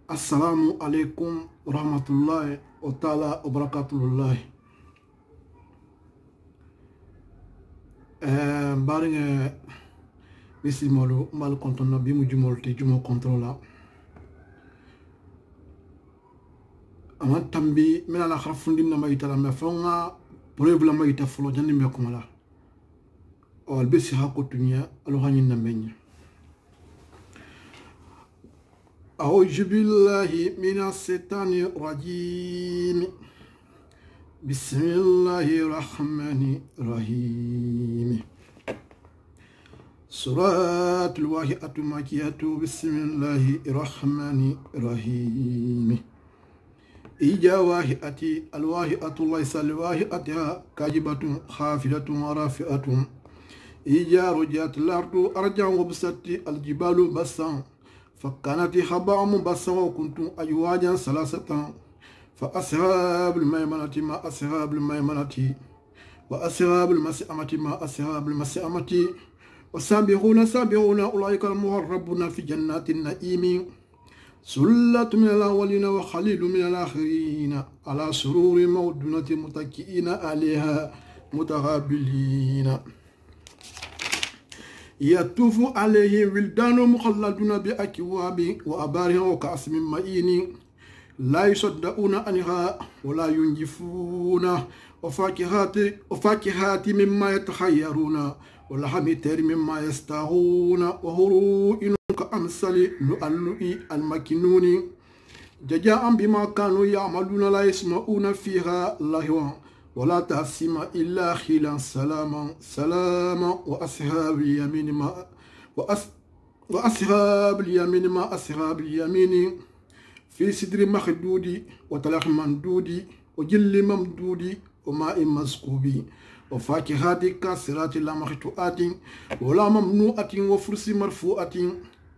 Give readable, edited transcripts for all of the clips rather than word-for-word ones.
Assalamu alaikum rahmatullahi wa ta'ala wa barakatullahi. Baringe misi molo mal kontona bimu jumolti jumo controla. Aman tambi mena la kharfundi na mayita la mefonga preuve la mayita folo jandi me komala. O albisi hakotunya alogani na menya. أعوذ بالله من الشيطان الرجيم بسم الله الرحمن الرحيم سورة الواقعة مكية بسم الله الرحمن الرحيم إجا واقعة الواقعة ليس الواقعة كاذبة خافضة ورافعة إجا رجعت الأرض أرجع وبست الجبال بسا فكانت حباء منبثا وكنتم أزواجا ثلاثة فأصحاب الميمنة ما أصحاب الميمنة وأصحاب المشأمة ما أصحاب المشأمة والسابقون سابقون أولئك المقربون في جنات النعيم سلة من الأولين وخليل من الآخرين على سرور موضونة متكئين عليها متقابلين يطوف عليهم ولدان مخلدون بأكواب وأبارها وكأس من معين لا يصدقون عنها ولا ينجفون وفاكهات مما يتخيرون ولحم طير مما يستاهون وهروء كأمثال لؤلؤ المكنون جزاء بما كانوا يعملون لا يسمعون فيها لغوا ولا تأثم إلا خيلا سلاما سلاما وأصحاب اليمين ما وأصحاب اليمين ما أصحاب اليمين في سدر مخدود وطلق ممدود وجل ممدود وماء مسكوب وفاكهات كاسرات لا مخطوءات ولا ممنوعة وفرس مرفوعة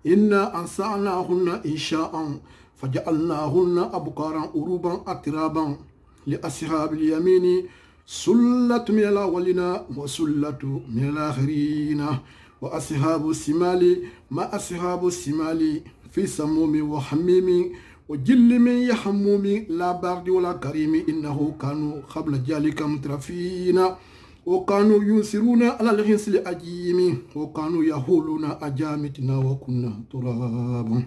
إنا أنشأناهن إنشاء فجعلناهن أبكارا أروبا أترابا لأصحاب اليمين سلة من الأولين وسلة من الآخرين وأصحاب الشمال ما أصحاب الشمال في سموم وحميم وجل من يحموم لا برد ولا كريم إنه كانوا قبل ذلك مترفين وكانوا ينصرون على الحنس الأجيم وكانوا يهولون أجامتنا وكنا ترابا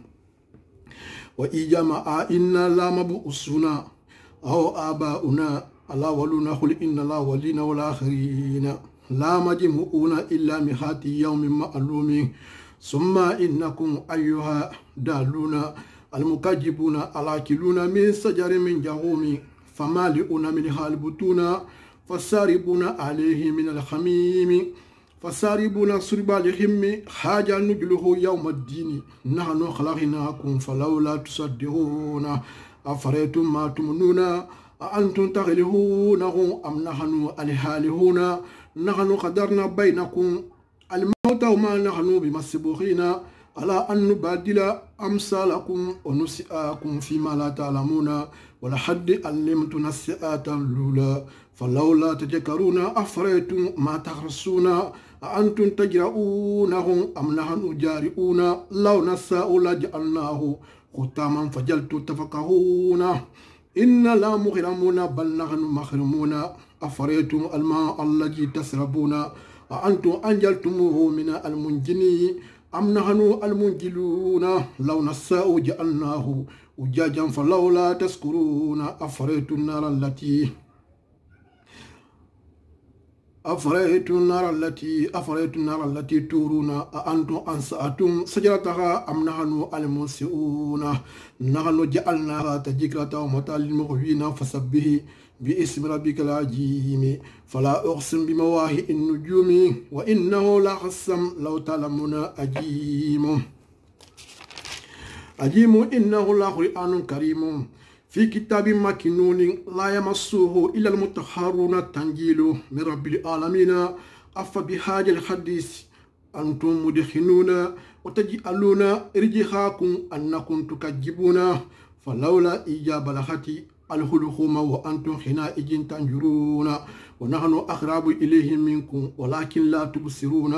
وإجماع إنا لا مبؤسون أو آباؤنا ألا ولنا قل إن لا ولينا والآخرين لا مجمعون إلا مئات يوم معلوم ثم إنكم أيها دالون المكذبون الآكلون من شجر من جحيم فمالئون منها البطون فساربون عليه من الحميم فساربون شرب الحم حاجة نجله يوم الدين نحن خلقناكم فلولا تصدقون أفرأيتم ما تمنون أأنتم تغلبونه أم نحن الهالكون نحن قدرنا بينكم الموت وما نحن بمسبوقين على أن نبدل أمثالكم ونسئكم فيما لا تعلمون ولحد علمت نسئات الأولى فلولا تذكرون أفرأيتم ما تحرسون أأنتم تجرؤونه أم نحن جارئون لو نشاء لجعلناه ختاما فجلت تفقهون إن لا مغرمون بل نحن مخرمون أفرأيتم الماء الذي تشربون أأنتم أنزلتموه من المنجن أم نحن المنجلون لو نشاء جعلناه أجاجا فلولا تشكرون أفرأيتم النار التي تورون أأنتم أنشأتم شجرتها أم نحن المنشئون نحن جعلناها تذكرة ومتاعا للمقوين فسبح باسم ربك العظيم فلا أقسم بمواقع النجوم وإنه لقسم لو تعلمون عظيم إنه لقرآن كريم في كتاب مكنون لا يمسه إلا المطهرون التنجيل من رب العالمين أفبهذا الحديث أنتم مدخنون وتجعلون رجحاكم أنكم تكذبون فلولا إجابة لختي الحلقوم وأنتم حينئذ تنظرون ونحن أقرب إليه منكم ولكن لا تبصرون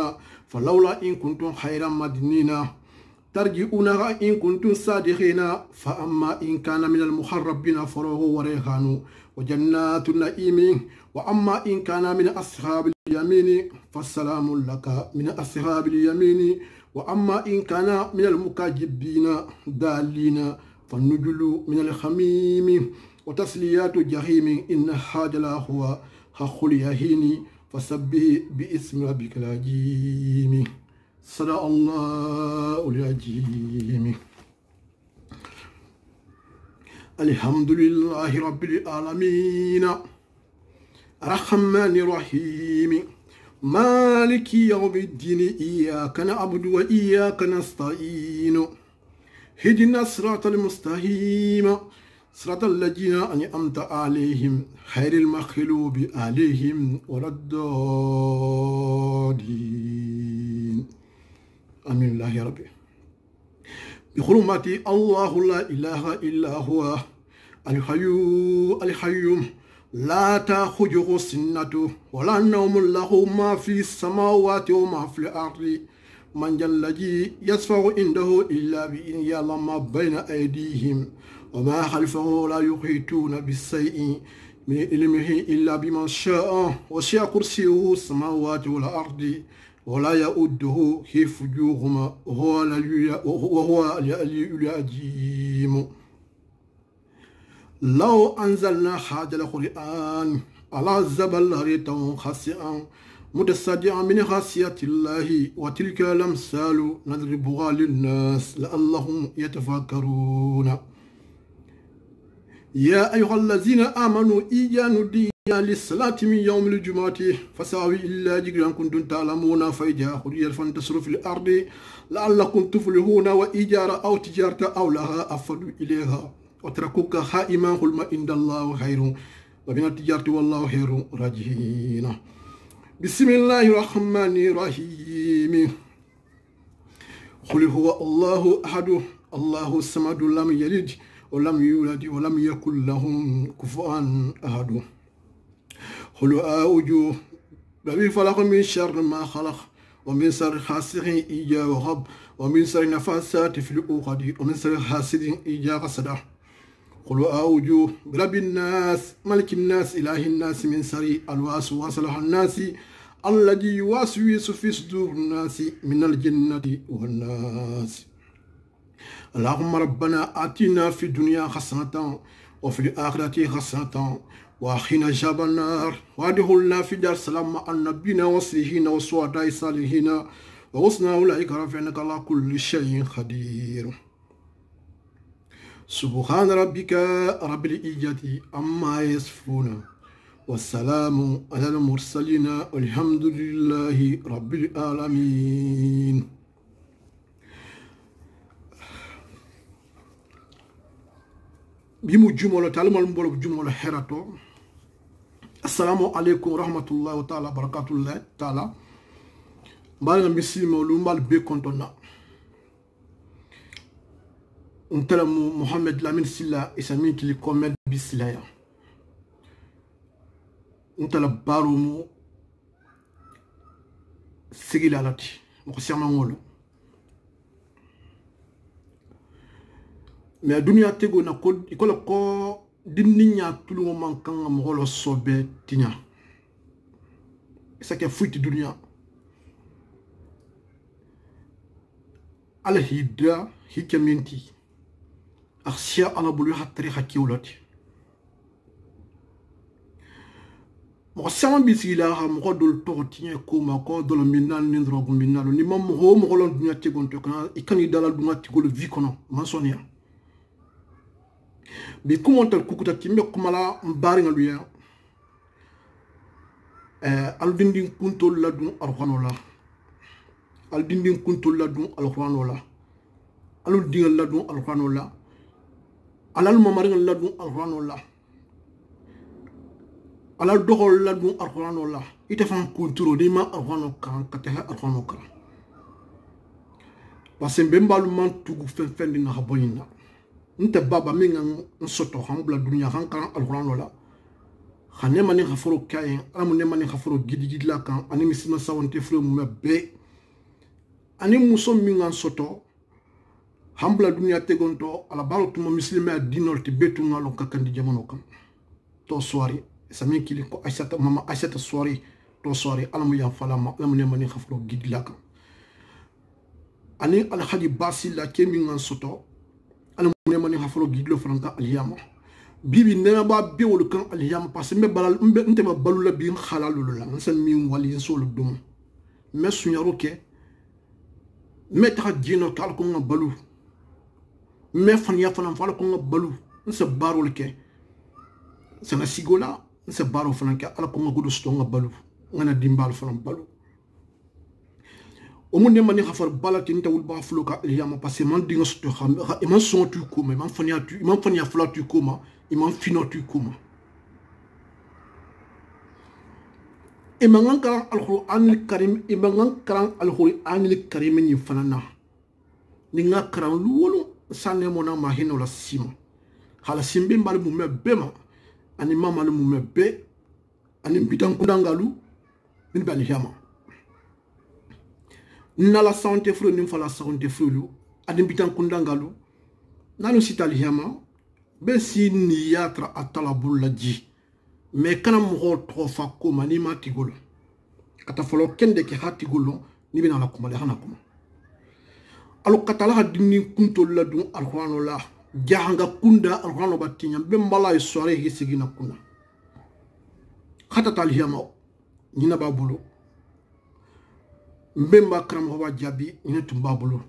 فلولا إن كنتم خير مدينين ترجعونها إن كنتم صادقين فأما إن كان من المحربين فروه وريحان وجنات النعيم وأما إن كان من أصحاب اليمين فالسلام لك من أصحاب اليمين وأما إن كان من المكذبين دالين فالنجل من الخميم وتسليات جحيم إن هذا هو حق اليهين فسبه باسم ربك العظيم صدق الله العظيم. الحمد لله رب العالمين الرحمن الرحيم مالك يوم الدين إياك نعبد وإياك نستعين اهدنا الصراط المستقيم صراط الذين أنعمت عليهم غير المغضوب عليهم ولا الضالين آمين الله يا ربي. بحرمة الله لا إله إلا هو الحي القيوم لا تأخذه سنة ولا نوم له ما في السماوات وما في الأرض من ذا الذي يشفع عنده إلا بإذنه يعلم ما بين أيديهم وما خلفه لا يحيطون بشيء من علمه إلا بما شاء وسع كرسيه السماوات والأرض ولا يؤده حفظهما وهو العلي العظيم. لو أنزلنا هذا القرآن على جبل لرأيته خاشعا متصدعا من خشية الله وتلك الأمثال نضربها للناس لعلهم يتفكرون. يا أيها الذين آمنوا إذا نودي للصلاة من يوم الجمعة فسعوا إلا ذكرا كنتم تعلمون فإذا قضيت فانتشروا في الأرض لعلكم تفلحون وإذا رأوا تجارة أو لها أفضوا إليها وتركوك خائما قل ما عند الله خير ومن التجارة والله خير راجعين. بسم الله الرحمن الرحيم. قل هو الله أحد الله الصمد لم يلد ولم يولد ولم يكن له كفوا أحد. قل أعوذ برب الفلق من شر ما خلق ومن شر حاسد إذا وقب ومن شر النفاثات في العقد ومن شر حاسد إذا حسد. قل أعوذ برب الناس ملك الناس إله الناس من شر الوسواس الخناس الذي يوسوس في صدور الناس من الجنة والناس. اللهم ربنا آتنا في الدنيا حسنة وفي الآخرة حسنة وقنا عذاب النار وادخلنا في دار السلام مع النبيين والصالحين والشهداء الصالحين وحسن أولئك رفيقا إنك على كل شيء قدير. سبحان ربك رب العزة عما يصفون والسلام على المرسلين والحمد لله رب العالمين. bimu jumolo talmal mbolo jumolo herato assalamu alaikum rahmatullahi wa ta'ala barakatullahi ta'ala mbal mislimo lu mbal be kontona untala Muhammad Lamin Silla isami kili komed bislaya untala barumu sigilalati mo siyama ngolo mais dunia tego na ko ikola ko dinninya tulu man kan mo sobe tinya ça que fuite dunia ala hidda hikaminti akhsha ala bulu hatri hakiwlati mo sama bisila ha mo dol to tinya ko ma ko dol minal ni drogu minal ni mom mo lon dunia tego to kana ikani dalal dunia tego le vie kono man sonia bi kumontal kukuta kimbe kumala mbari ngaluya aldindin kuntol ladun alqanola aldindin kuntol ladun alqanola aldindin ladun alqanola alal mamarin ladun alqanola alal dohol ladun alqanola itafan kunturo di ma alqano kan kataha alqano kan parce que mbembalu man tugu fen dina haboyina nte baba minga nsoto hambla dunia hankan alquran wala khane mani khafuro kayen amune mani khafuro gidi la kan ani misima sawante flo mebe ani muso minga nsoto hambla dunia tegonto ala balo tuma muslima dinol te betu ngalo kakandi jamano kam to soirée sami kili ko aisata mama aisata soirée to soirée alamu ya falama alamu ne mani khafro gidlaka ani al khadi basila kemi ngan soto alamu ne mani khafro gidlo franka aliyama bibi ne ba be wol kan aliyama parce me balal nte ba balula bi khalalul la nsan mi wali solo dum me sunyaro ke me ta dino kal ko ngabalu me fan ya fan fala ko ngabalu nsa barol ke sana sigola nsa baro fan ke ala ko ngagudo sto ngabalu ngana dimbal fan balu o mun ne mani khafar balati nta wul ba fluka aliyama parce que man dinga sto xam e man son tu ko me man fan ya fula tu ko ma e man fino tu ko ma e mangan karan alquran alkarim e mangan karan alquran alkarim ni fanana ni nga karan luwolo sanne mona ma hino la sima hala simbe mbal mu mebbe ma ani mama lu mu mebbe ani bitan kudangalu min bal jama na la santé fro ni fala santé fro ani bitan kudangalu nanu sitali jama be si ni yatra atalabul laji mais kana mo to fa ko mani ma tigolo kata folo kende ke hatigolo ni bina la kuma le hana kuma alu katala hadini kunto la dun alquran la jahanga kunda alquran batinya be mbala sore hisigina kuna khata talhiyama nina babulo mbemba kram ho jabi nina tumbabulo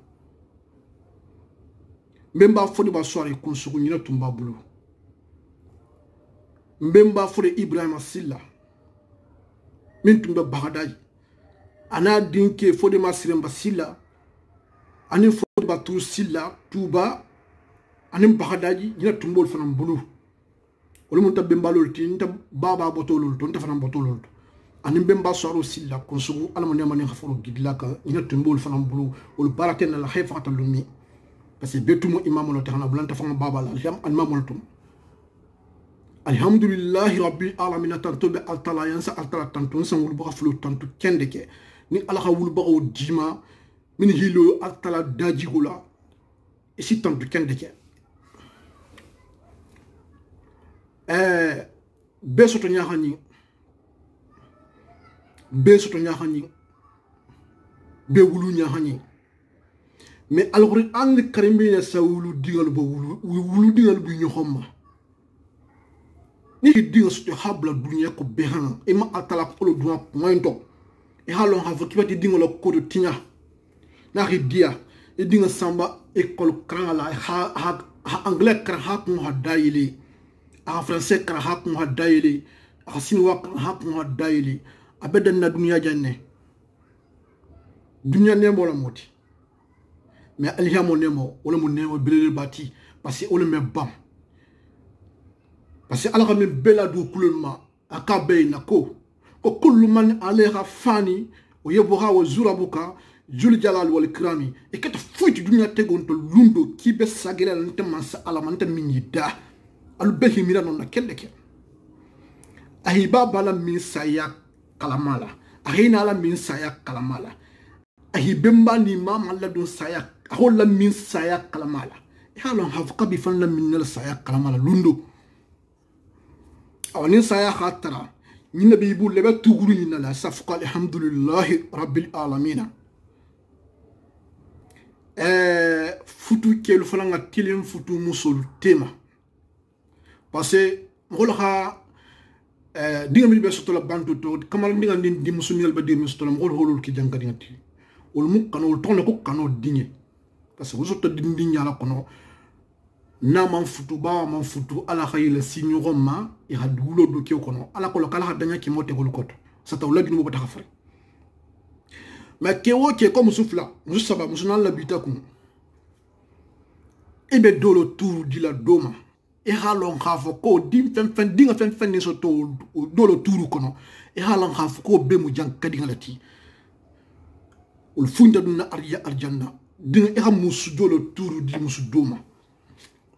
mbemba fodi ba sore kunsugu nina tumbabulo mbemba fode Ibrahima Silla min tumbe bagadaji ana dinke fode masiremba Silla ani fode ba tur Silla tuba ani bagadaji dina tumbol fanam bulu wala mun tabbe mbalol tin tab baba botolol ton tafanam botolol ani mbemba soro Silla konsugu alama ne mani khaforo gidlaka dina tumbol fanam bulu wal baraten la khayfata lumi parce que betumo imam lo taxana bulanta fanga baba la jam an mamolatum alhamdulillahi rabbil alamin tanto be altala yansa altala tanto san wul ba flu tanto kende ke ni alaha wul ba o dima min hilo altala daji gula e si tanto kende ke be soto nyaxani be wulu nyaxani mais alquran karim bi ne sa wulu digal ba wulu digal bu ñu xomma ni dinga su habla dunya ko behan e ma atala ko dunya pointo e halon ha fo kibati dinga lo ko tinya na dia e dinga samba école krala ha anglais kra ha ko ha dayili a français kra ha ko ha dayili a sinwa kra ha ko ha dayili abedan na dunya janne dunya ne mo la moti mais alhamo nemo wala mo nemo bilele bati parce que ole me bam parce que ala min bela du kulma akabe na ko kullu man alayha fani o yeboha wa zurabuka jul jalal wal krami e kata fuiti dunya tegon to lundo kibe sagere nte mansa ala manta minida al behi mira non na kende ke ahiba bala min saya kalamala ahina ala min saya kalamala ahibemba ni mama la don saya ahola min saya kalamala halon hafqa bi fanna min saya kalamala lundo awani saya khatara ni nabi bu lebe tuguru ni la safqa alhamdulillah rabbil alamin futu kelu falanga tilim futu musul tema parce ngolha dinga mi be sotola bantu to kamal dinga ndi musunil ba dir mi sotola ngol holul ki janka dinga ti wol mu kanol tonne ko kano dinge parce que wosoto dindi nyala kono na man futu ba man futu ala khayla sinyo gomma e hadulo do ke kono ala ko kala hadanya ki mote gol koto sa tawla dinu bo taxafre ma ke wo ke comme soufla musaba musuna la bitakum e be dolo tour di la doma e halon khafo ko dim fen dinga fen ni so to dolo tour kono e halon khafo ko be mu jank kadinga lati ul funda duna arjanna dinga e xam musu dolo tour di musu doma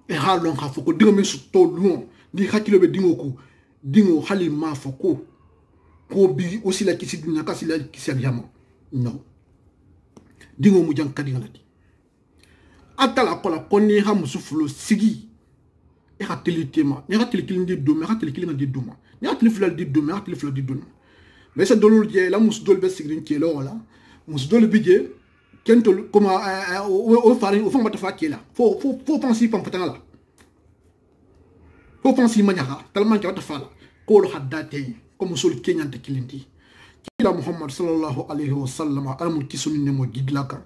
e halon khafo ko dinga mesu to luon di hakilo be dingo hali ma foko ko bi aussi la kisi dunya kasi la kisi aljama non dingo mu jank kadinga lati atala kola konni ha musufulo sigi e ha telitema ni ha telikilin di do me ha telikilin di do ma ni ha telifula di do me ha telifula di do mais c'est dolul je la musdol be sigrin ci lo wala musdol bi je kentol comme o fari o famba tafa kila fo pensi pam patala fo pensi manyaka tellement que tafa la ko lo haddate comme sul kenyan de kilindi kila muhammad sallallahu alayhi wa sallam alamul kisuni ne mo gidlaka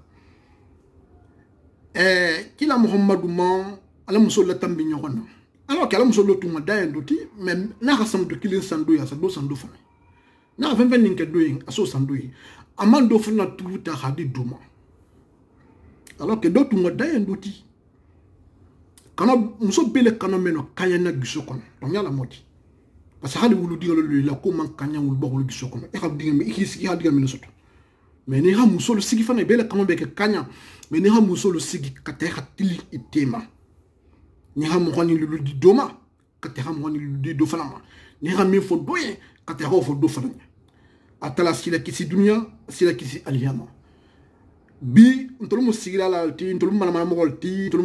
kila muhammadu ma alam sul la tambi nyokona alors que alam sul lo tuma dayen doti mais na rasam de kilin sandu ya sa do sandu fa na fen fen ninke doing aso sandu amando funa tuta hadi duma alors que d'autres mo dayen doti kana muso bele kana meno kanya na gisokono to nyala moti parce que hali wulu digalo la ko man kanya wul bokul gisokono e xam digame ikisi ha digame soto mais ni ha muso lo sigi fana bele kana be ke kanya mais ni ha muso lo sigi kate hatili itema ni ha mo hani lu di doma kate ha mo hani lu di do fana ma ni ha mi fo doye kate ha fo do fana atala sila kisi dunya sila kisi aliyama bi ntolu mu sigira la ti ntolu mana mo gol ti ntolu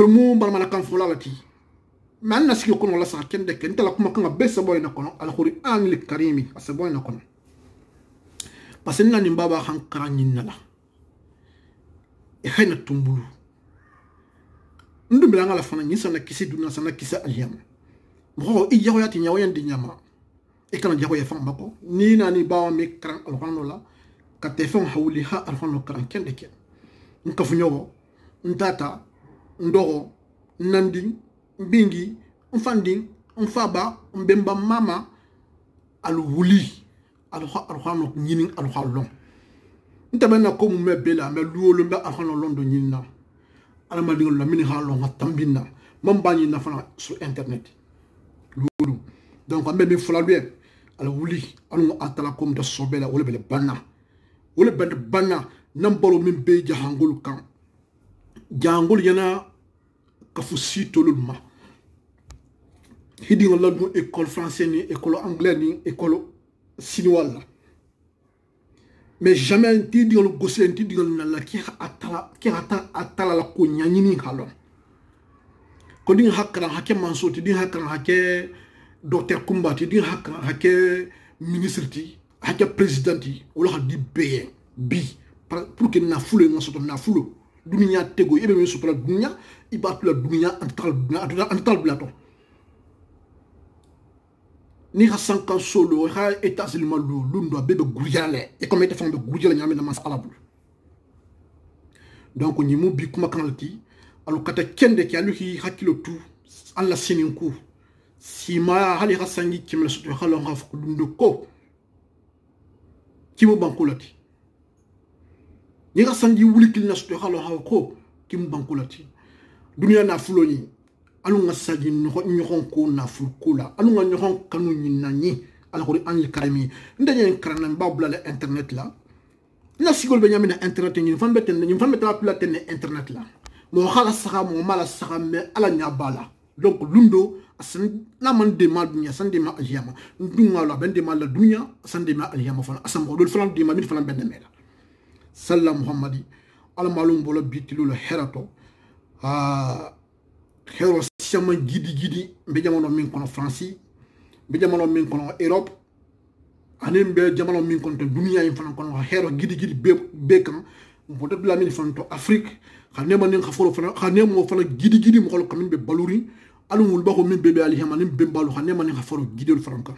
mu mana kan fola la ti man na sigi kono la sa kende ken tala kuma kan be sa boy na kono al qur'an al karimi asa boy na kono parce que nani baba han karanyin nala e hayna tumbulu ndu bilanga la fana ni sana kisi dunya sana kisi aliyama mo i yawo yati nyawo yandi nyama e kana jago ya famba ko ni nani bawa mi karan al qur'an la ka tefon hawli ha alfano karan kende ken nka funyogo ntata ndogo nandi mbingi mfandi mfaba mbemba mama alwuli alhano nyinin alhalon ntabena ko mu mebela me luolo mbe alhano londo nyinna alama dingol la mini halon hatambina mambani na fana sur internet luolo donc ambe mi fulaluye alwuli anu atala kom de sobela wala bele banna wala band banna nambaro min be jahangul kan jangul yana kafusi tolulma hidi ngol la école français ni école anglais ni école chinois mais jamais ti ngol gosse ti ngol la ki atala la ko nyanyini halon ko din hakra hakke mansoti din hakra hakke docteur Kumba ti din hakra hakke ministre ti hakke président ti wala di bi pour que na foule na soto na foule dunia tego ebe me sopra dunia ibatu la dunia antal blato ni hasan kan solo ha etats malu lundo bebe gurjale e comme était de gurjale nyame na masala bul donc ni mo bi kuma kanalti alu kata kende ki alu hi hakilo tu alla sininku sima hali hasangi kimla soto halo ngaf lundo ko kimo bankulati ni hasangi wulikil na soto halo ha ko kim bankulati dunia na fuloni alu nga saji nyohon ko na fulkula alu nga nyohon kanu nyinani alkhuri anil karimi ndanye karana babula la internet la na sigol be nyamina internet ni fambe la plate ne internet la mo khala saha mo mala saha me ala nyabala donc lundo asan na man de ma dunya san de ma aliyama ndunga la ben de ma la dunya san de ma aliyama fana asam ko dol fana de ma min fana ben de mela sallam muhammadi al malum bolo bitilu la herato hero sama gidi be jamono min kono France be jamono min kono Europe anem be jamono min kono dunia yi fana kono hero gidi be kan mo de la min fana to Afrique xane man nga foro fana xane mo fana gidi mo xol kamin be baluri alumul bako min be ali hamani be balu xane man nga foro gidol franka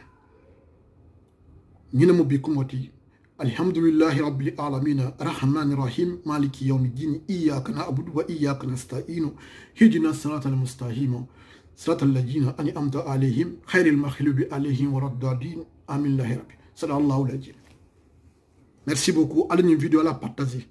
ñina mo bi ko moti alhamdulillahi rabbil alamin arrahmanir rahim maliki yawmiddin iyyaka na'budu wa iyyaka nasta'in ihdina siratal mustaqim siratal ladzina an'amta alaihim khairil maghlubi alaihim waladdallin amin ya rabbi sallallahu alaihi. Merci beaucoup. Allez une vidéo à la partager.